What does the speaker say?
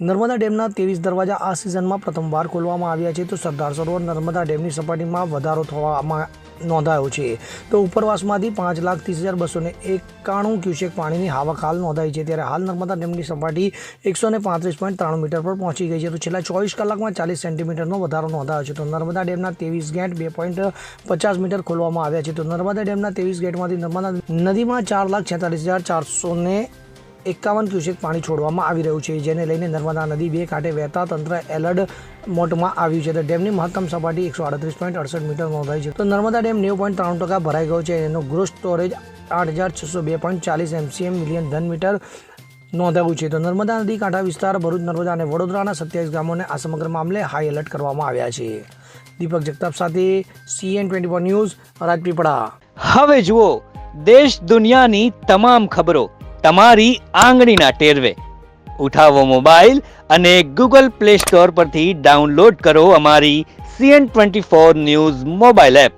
નર્મદા ડેમના 23 દરવાજા આ સિઝનમાં પ્રથમવાર ખોલવામાં આવ્યા છે. તો સરદાર સરોવર નર્મદા ડેમની સપાટીમાં વધારો થવામાં નોંધાયો છે. તો ઉપરવાસમાંથી 5,30,291 ક્યુસેક પાણીની આવક હાલ નોંધાઈ છે. ત્યારે હાલ નર્મદા ડેમની સપાટી 135.93 મીટર પર પહોંચી ગઈ છે. તો છેલ્લા 24 કલાકમાં 40 સેન્ટીમીટરનો વધારો નોંધાયો છે. તો નર્મદા ડેમના 23 ગેટ 2.50 મીટર ખોલવામાં આવ્યા છે. તો નર્મદા ડેમના 23 ગેટમાંથી નર્મદા નદીમાં 4,46,451 ક્યુસેક પાણી છોડવામાં આવી રહ્યું છે, જેને લઈને નર્મદા નદી બે કાંઠે વહેતા તંત્ર એલર્ટ મોડમાં આવ્યું છે. તો ડેમની મહત્તમ સપાટી 138.68 મીટર નોંધાઈ છે. તો નર્મદા ડેમ 90.93% ભરાઈ ગયો છે. એનો ગ્રોસ સ્ટોરેજ 8,602.40 MCM મિલિયન ઘન મીટર નોંધાયું છે. તો નર્મદા નદી કાંઠા વિસ્તાર ભરૂચ, નર્મદા અને વડોદરાના 27 ગામોને આ સમગ્ર મામલે હાઈ એલર્ટ કરવામાં આવ્યા છે. દીપક જગતાપ સાથે CN24 ન્યૂઝ, રાજપીપળા. હવે જુઓ દેશ દુનિયાની તમામ ખબરો તમારી આંગળીના ટેરવે. ઉઠાવો મોબાઈલ અને Google Play Store પરથી ડાઉનલોડ કરો અમારી CN24 ન્યૂઝ મોબાઈલ એપ.